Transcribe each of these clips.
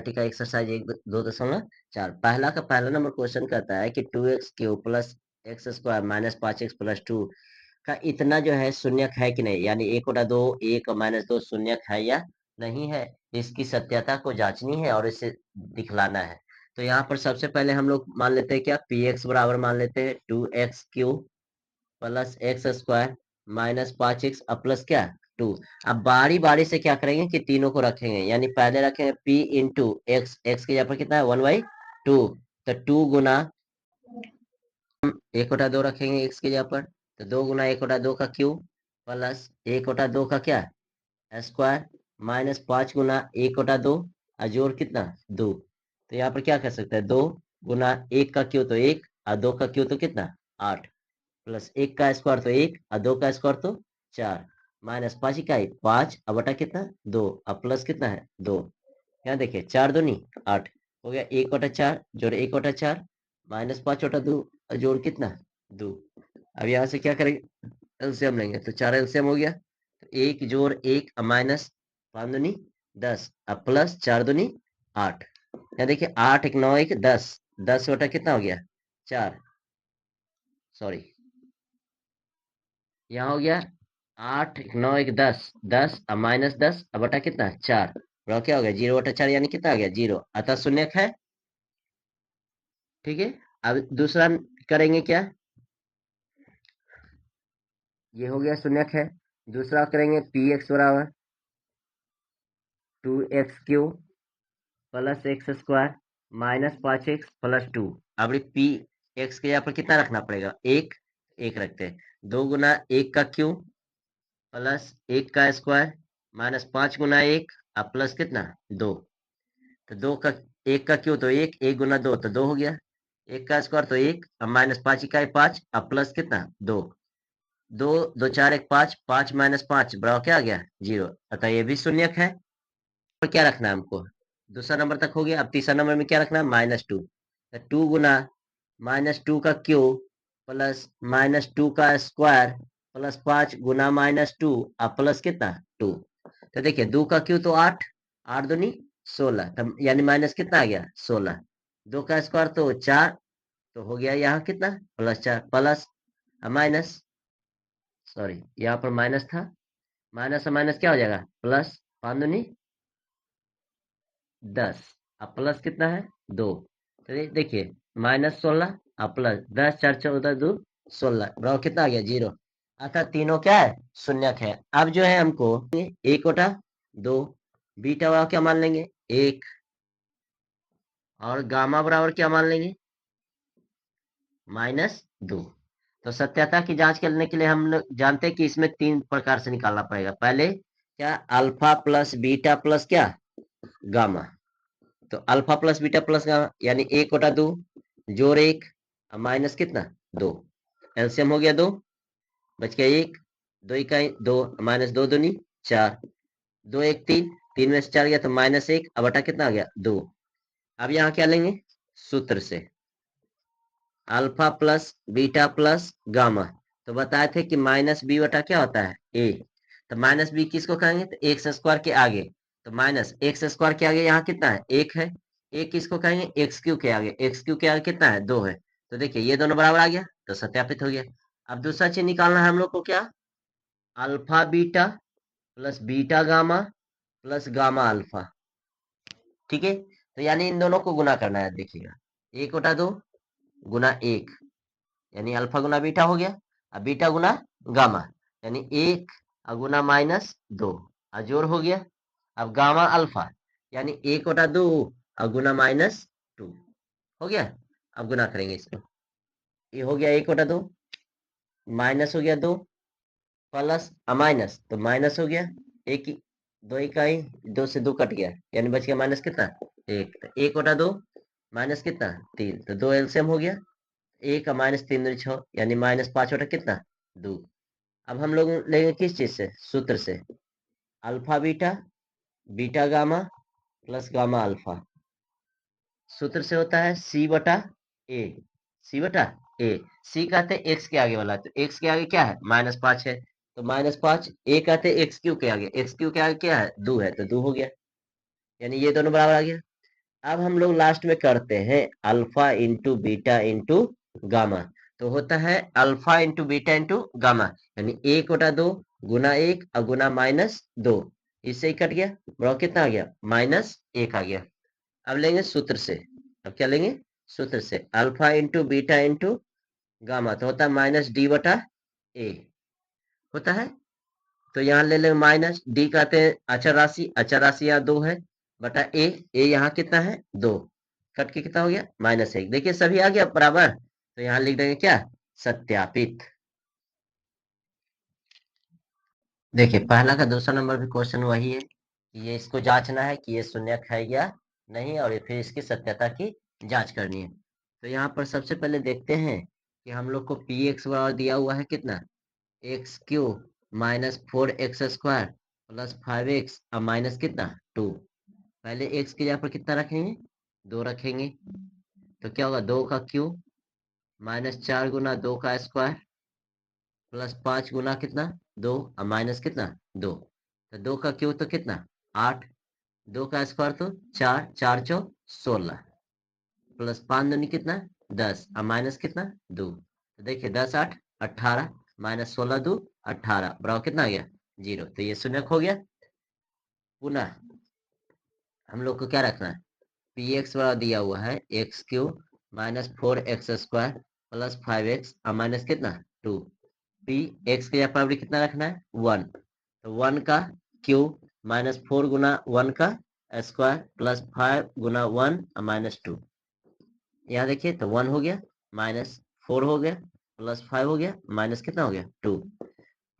NCERT का exercise 1.2.4। पहला का पहला नंबर क्वेश्चन कहता है कि 2x³ plus x square minus 5x+2 का इतना जो है शून्यक है कि नहीं, यानी 1/2 1 और -2 शून्यक है या नहीं है, इसकी सत्यता को जांचनी है और इसे दिखलाना है। तो यहाँ पर सबसे पहले हम लोग मान लेते हैं क्या, px बराबर मान लेते हैं 2x³ plus x square minus 5x अब प्लस क्या 2। अब बारी बारी से क्या करेंगे कि तीनों को रखेंगे, यानी पहले रखेंगे p इंटू एक्स, एक्स के यहाँ पर कितना है 1/2, तो 2 गुना 1/2 रखेंगे एक्स के जगह पर, तो 2 गुना 1/2 का क्यूब प्लस 1/2 का क्या स्क्वायर माइनस 5 गुना 1/2 और जोड़ कितना 2। तो यहाँ पर क्या कर सकते हैं, 2 गुना 1 का क्यूब तो 1 और 2 का क्यूब तो कितना 8, प्लस 1 का स्क्वायर तो 1 और 2 का स्क्वायर तो 4, माइनस 5 इकाई 5 और बटा कितना 2 और प्लस कितना है 2। यहाँ देखिए 4 दूनी 8 हो गया, 1/4 जोड़ 1/4 माइनस 5/2 और जोड़ कितना 2। अब यहाँ से क्या करेंगे, एलसीएम लेंगे, तो 4 एलसीएम हो गया, तो 1 जोड़ 1 माइनस 5 दूनी 10 और प्लस 4 दूनी 8। यहाँ देखिए 8 1 9 1 10, 10 बटा कितना हो गया 4, सॉरी यहाँ हो गया 8 1 9 1 10, 10 और माइनस 10 और बटा कितना 4, बड़ा क्या हो गया 0/4, यानी कितना आ गया 0, अतः शून्यक है। ठीक है, अब दूसरा करेंगे क्या, ये हो गया शून्यक है। दूसरा करेंगे px बराबर 2x³ plus x square minus 5x+2। अब पी एक्स के यहाँ पर कितना रखना पड़ेगा, एक, एक रखते हैं, 2 गुना 1 का क्यूब प्लस 1 का स्क्वायर माइनस 5 गुना 1 और प्लस कितना 2। तो 2 का 1 का क्यूब तो 1, 1 गुना 2 तो 2 हो गया, 1 का स्क्वायर तो 1 और माइनस 5 इकाई 5 और प्लस कितना 2, 2 2 4 1 5, 5 माइनस 5 बराबर क्या आ गया 0, अतः ये भी शून्यक है। और क्या रखना है हमको, दूसरा नंबर तक हो गया, अब तीसरा नंबर में क्या रखना है -2, तो 2 गुना -2 का क्यूब प्लस -2 का स्क्वायर प्लस 5 गुना -2 और प्लस कितना 2। तो देखिए 2 का क्यूब तो 8, 8 दूनी 16, तो यानी माइनस कितना आ गया 16, 2 का स्क्वायर तो 4, तो हो गया यहाँ कितना +4 प्लस माइनस, सॉरी यहाँ पर माइनस था, माइनस से माइनस क्या हो जाएगा प्लस, 5 दूनी 10 अब प्लस कितना है 2, तो देखिए -16 और प्लस 10 4 14 2 16 बराबर कितना आ गया 0, अतः तीनों क्या है शून्यक है। अब जो है हमको 1/2 बीटा बराबर क्या मान लेंगे 1 और गामा बराबर क्या मान लेंगे -2। तो सत्यता की जांच करने के लिए हम लोग जानते हैं कि इसमें 3 प्रकार से निकालना पड़ेगा। पहले क्या, अल्फा प्लस बीटा प्लस क्या गामा, तो alpha plus beta plus gamma यानी 1/2 जोड़ 1 माइनस कितना 2, एलसीएम हो गया 2, बच गया 1, 2 इकाई 2 माइनस 2 दूनी 4, 2 1 3, 3 में से 4 गया तो -1 अब बटा कितना आ गया 2। अब यहाँ क्या लेंगे सूत्र से, alpha plus beta plus gamma, तो बताए थे कि माइनस बी बटा क्या होता है ए, तो माइनस बी किसको कहेंगे, तो एक्स स्क्वायर के आगे, तो माइनस एक्स स्क्वायर के आगे यहाँ कितना है 1 है, एक किसको कहेंगे x³ के आगे, x³ के आगे कितना है 2 है, तो देखिए ये दोनों बराबर आ गया तो सत्यापित हो गया। अब दूसरा चीज निकालना है हम लोग को क्या, alpha beta plus beta gamma plus gamma alpha. ठीक है, तो यानी इन दोनों को गुना करना है, देखिएगा 1/2 गुना 1 यानी अल्फा गुना बीटा हो गया, अब बीटा गुना गामा यानी 1 गुना -2 और जोड़ हो गया, अब गामा अल्फा यानी 1/2 और गुना -2 हो गया। अब गुना करेंगे इसको, ये हो गया 1/2 माइनस हो गया 2 प्लस माइनस तो माइनस हो गया, एक 2 इकाई 2 से 2 कट गया यानी बच गया माइनस कितना 1, तो 1/2 माइनस कितना 3, तो 2 एलसीएम हो गया, 1 -3 6 यानी -5 बटा कितना 2। अब हम लोग लेंगे किस चीज से, सूत्र से, alpha beta beta gamma plus gamma alpha, सूत्र से होता है सी बटा ए, सी बटा ए, सी कहते हैं एक्स के आगे वाला, तो एक्स के आगे क्या है -5 है, तो -5, ए कहते हैं एक्स क्यू के आगे, एक्स क्यू के आगे क्या है 2 है, तो 2 हो गया, यानी ये दोनों बराबर आ गया। अब हम लोग लास्ट में करते हैं alpha into beta into gamma. तो होता है alpha into beta into gamma, यानी 1/2 गुना 1 और गुना -2, इससे ही कट गया। बराबर कितना आ गया? -1 आ गया। अब लेंगे सूत्र से। अब क्या लेंगे? सूत्र से alpha into beta into gamma, तो होता है -d/a होता है। तो यहाँ ले लेंगे माइनस डी, कहते हैं अचर राशि, अचर राशि यहाँ 2 है, बटा ए यहाँ कितना है? 2, कट के कितना हो गया? -1। देखिए सभी आ गया बराबर, तो यहाँ लिख देंगे क्या? सत्यापित। देखिए पहला का दूसरा नंबर भी क्वेश्चन वही है, ये इसको जांचना है कि ये शून्यक है या नहीं, और फिर इसकी सत्यता की जांच करनी है। तो यहाँ पर सबसे पहले देखते हैं कि हम लोग को पी एक्स बराबर दिया हुआ है कितना? x³ -4x² प्लस 5x और माइनस कितना? 2। पहले x की जगह पर कितना रखेंगे? 2 रखेंगे। तो क्या होगा? 2 का क्यूब -4 गुना 2 का स्क्वायर प्लस 5 गुना कितना? 2 और माइनस कितना? 2। तो 2 का क्यूब तो कितना? 8, 2 का स्क्वायर तो 4, 4 चौक 16 प्लस 5 दूनी कितना? 10 और माइनस कितना? 2। तो देखिए 10 8 18 -16 2 18 बराबर कितना आ गया? 0। तो ये शून्यक हो गया। पुनः हम लोग को क्या रखना है? पी एक्स बराबर दिया हुआ है x³ -4x² प्लस 5x और माइनस कितना? 2। पी एक्स के जगह पर कितना रखना है? 1। तो 1 का क्यूब -4 गुना 1 का स्क्वायर प्लस 5 गुना 1 और -2। यहाँ देखिए तो 1 हो गया, -4 हो गया, प्लस 5 हो गया, माइनस कितना हो गया? 2।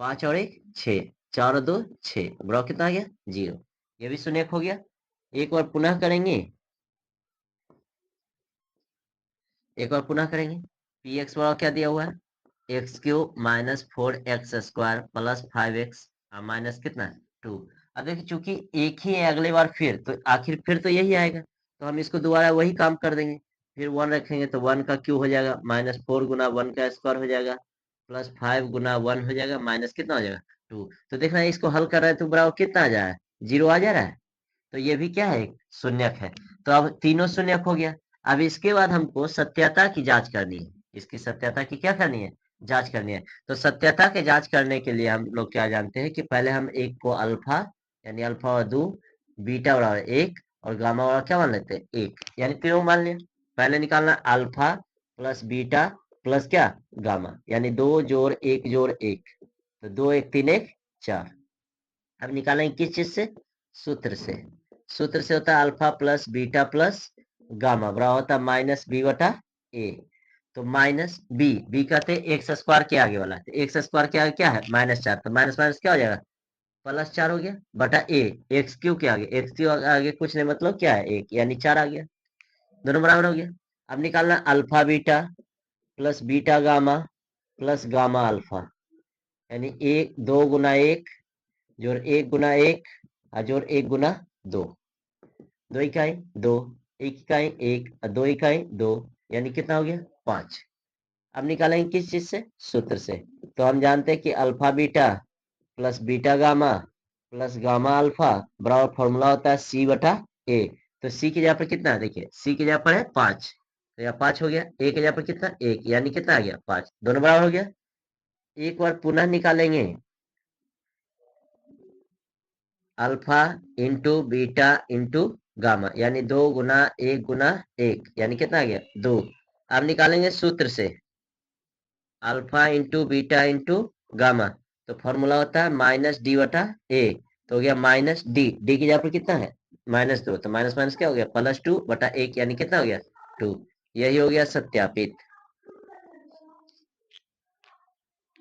5 और 1 6, 4 और 2 6 बराबर कितना आ गया? 0। ये भी शून्यक हो गया। एक बार पुनः करेंगे, एक बार पुनः करेंगे। पी एक्स बराबर क्या दिया हुआ है? x³ -4x² प्लस 5x और माइनस कितना? 2। अब देखिए चूंकि एक ही है, अगले बार फिर तो आखिर फिर तो यही आएगा, तो हम इसको दोबारा वही काम कर देंगे। फिर 1 रखेंगे तो 1 का क्यूब हो जाएगा, -4 गुना 1 का स्क्वायर हो जाएगा प्लस 5 गुना 1 हो जाएगा, माइनस कितना हो जाएगा? 2। तो देखना इसको हल कर रहे हैं तो बराबर कितना आ जा रहा है? 0 आ जा रहा है। तो ये भी क्या है? एक शून्यक है। तो अब तीनों शून्यक हो गया। अब इसके बाद हमको सत्यता की जांच करनी है। इसकी सत्यता की क्या करनी है? जांच करनी है। तो सत्यता की जांच करने के लिए हम लोग क्या जानते हैं कि पहले हम एक को अल्फा यानी अल्फा और 2, बीटा बराबर 1 और गामा बराबर क्या मान लेते हैं? 1, यानी तीनों मान लिया। पहले निकालना अल्फा प्लस बीटा प्लस क्या? गामा, यानी 2 जोड़ 1 जोड़ 1, तो 2 1 3 1 4। अब निकालेंगे किस चीज से? सूत्र से। सूत्र से होता है alpha plus beta plus gamma बराबर होता है -b/a। तो माइनस बी, बी कहते हैं एक्स स्क्वायर के आगे वाला, तो एक्स स्क्वायर के आगे क्या है? -4, तो माइनस माइनस क्या हो जाएगा? +4 हो गया बटा ए, x³ के आगे, x³ के आगे कुछ नहीं मतलब क्या है? 1, यानी 4 आ गया। दोनों बराबर हो गया। अब निकालना alpha beta plus beta gamma plus gamma alpha, यानी 1 2 गुना 1 जोड़ 1 गुना 1 और जोड़ 1 गुना 2, 2 इकाई 2, 1 इकाई 1 और 2 इकाई 2, यानी कितना हो गया? 5। अब निकालेंगे किस चीज से? सूत्र से। तो हम जानते हैं कि alpha beta plus beta gamma plus gamma alpha बराबर फॉर्मूला होता है c/a। तो c की जगह पर कितना है? देखिए c की जगह पर है 5, तो यहाँ 5 हो गया। a की जगह पर कितना? 1, यानी कितना आ गया? 5, दोनों बराबर हो गया। एक बार पुनः निकालेंगे alpha into beta into gamma, यानी 2 गुना 1 गुना 1, यानी कितना आ गया? 2। अब निकालेंगे सूत्र से alpha into beta into gamma, तो फॉर्मूला होता है -d/a। तो हो गया -d, डी की जगह पर कितना है? -2, तो माइनस माइनस क्या हो गया? +2/1, यानी कितना हो गया? 2। यही हो गया सत्यापित।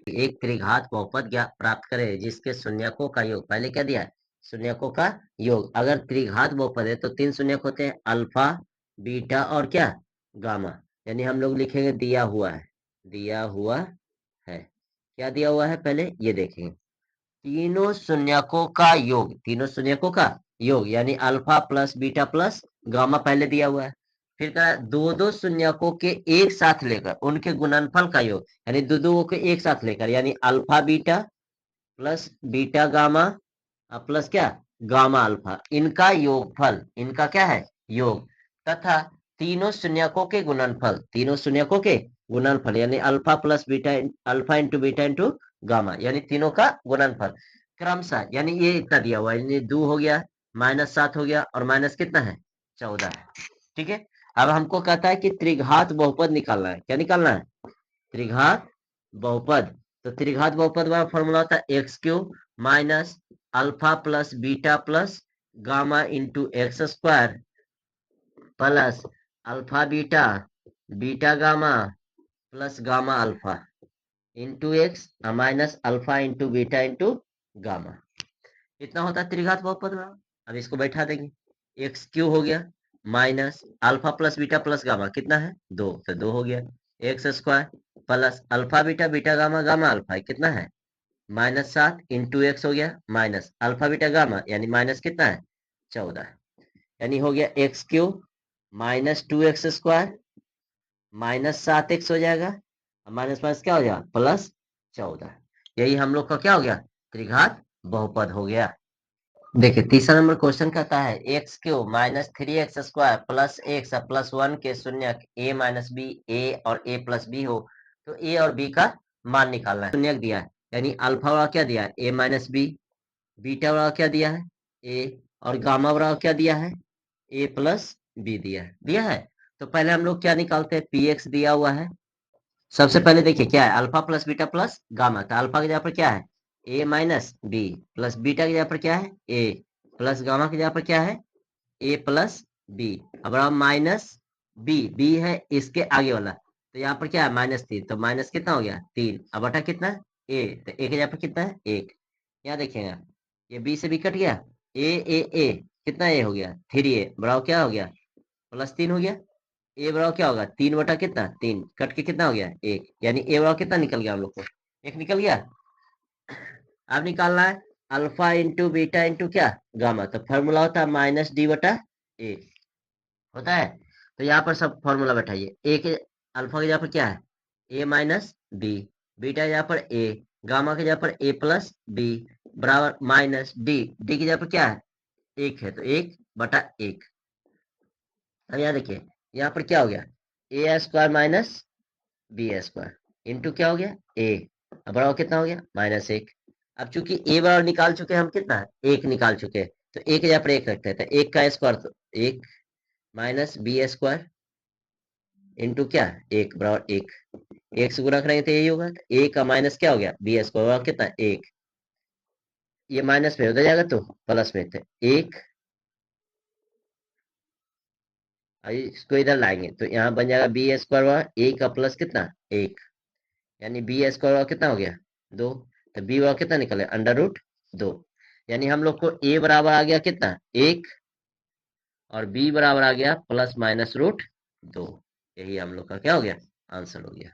एक त्रिघात बहुपद प्राप्त करें जिसके शून्यकों का योग, पहले क्या दिया है? शून्यकों का योग। अगर त्रिघात बहुपद है तो 3 शून्यक होते हैं, अल्फा बीटा और क्या? गामा। यानी हम लोग लिखेंगे दिया हुआ है, दिया हुआ है। क्या दिया हुआ है पहले ये देखेंगे? तीनों शून्यकों का योग, तीनों शून्यकों का योग, यानी alpha plus beta plus gamma पहले दिया हुआ है। फिर कहा दो दो शून्यकों के एक साथ लेकर उनके गुणनफल का योग, यानी दो दो के एक साथ लेकर, यानी alpha beta plus beta gamma plus क्या? गामा अल्फा, इनका योगफल, इनका क्या है? योग। तथा तीनों शून्यकों के गुणनफल, तीनों शून्यकों के गुणनफल यानी alpha plus beta, alpha into beta into gamma, यानी तीनों का गुणनफल क्रमशः, यानी ये इतना दिया हुआ है, यानी 2 हो गया, -7 हो गया, और माइनस कितना है, 14 है। ठीक है, अब हमको कहता है कि त्रिघात बहुपद निकालना है। क्या निकालना है, त्रिघात बहुपद। तो त्रिघात बहुपद वाला फॉर्मूला होता है x cube minus alpha plus beta plus gamma into x square plus alpha beta, beta gamma plus gamma alpha into x minus alpha into beta into gamma. इतना होता है त्रिघात बहुपद में। अब इसको बैठा देंगे, एक्स क्यू हो गया minus alpha plus beta plus gamma कितना है, 2, तो 2 हो गया, x square plus alpha beta, beta gamma, gamma alpha कितना है, -7 इंटू एक्स हो गया माइनस अल्फा बीटा गामा, यानी माइनस कितना है, 14, यानी हो गया एक्स क्यू -2x² -7x हो जाएगा, माइनस माइनस क्या हो जाएगा, +14। यही हम लोग का क्या हो गया, त्रिघात बहुपद हो गया। देखिए तीसरा नंबर क्वेश्चन कहता है x cube -3x² plus x plus 1 के शून्यक a माइनस बी, ए और a प्लस बी हो, तो a और b का मान निकालना है। शून्यक दिया है, यानी अल्फा वाला क्या दिया है, a माइनस बी, बीटा वाला क्या दिया है, a, और गामा वाला क्या दिया है, a प्लस बी दिया है। तो पहले हम लोग क्या निकालते हैं, px दिया हुआ है। सबसे पहले देखिए क्या है, alpha plus beta plus gamma, तो अल्फा की जगह पर क्या है, a minus B, plus beta की जगह पर क्या है, a, प्लस गामा की जगह पर क्या है, a प्लस बी। अब माइनस बी है इसके आगे वाला, तो यहाँ पर क्या है, -3, तो माइनस कितना हो गया, 3, अब बटा कितना है, a, तो a की जगह पर कितना है, 1। यहाँ देखिएगा ये b से b कट गया, ए कितना a हो गया, 3a, बराबर क्या हो गया, +3 हो गया। ए बराबर क्या होगा, 3 बटा कितना, 3, कट के कितना हो गया, 1, यानी ए बराबर कितना निकल गया हम लोग को, 1 निकल गया। अब निकालना है अल्फा इंटू बीटा इंटू क्या, गामा, तो फॉर्मूला होता है -d/a होता है। तो यहाँ पर सब फॉर्मूला बैठाइए, ए के अल्फा की जगह पर क्या है, a माइनस बी, बीटा की जगह पर a, गामा की जगह पर a प्लस बी, बराबर -d की जगह पर क्या है, 1 है, तो 1/1। अब यहाँ देखिए यहाँ पर क्या हो गया, a² माइनस b² इंटू क्या हो गया, a, अब बराबर कितना हो गया, -1। अब चूंकि a बराबर निकाल चुके हैं हम, कितना है, 1 निकाल चुके हैं, तो 1 की जगह पर 1 रखते हैं, तो 1 का स्क्वायर तो 1 माइनस b² इंटू क्या, 1 बराबर 1, 1 से गुणा करेंगे तो यही होगा, तो 1 का माइनस क्या हो गया, b² बराबर कितना, 1, ये माइनस में हो जाएगा तो प्लस में, तो 1, इसको इधर लाएंगे तो यहाँ बन जाएगा b² a का प्लस कितना, 1, यानी b² कितना हो गया, 2, तो b बराबर कितना निकले, √2, यानी हम लोग को a बराबर आ गया कितना, 1, और b बराबर आ गया ±√2। यही हम लोग का क्या हो गया, आंसर हो गया।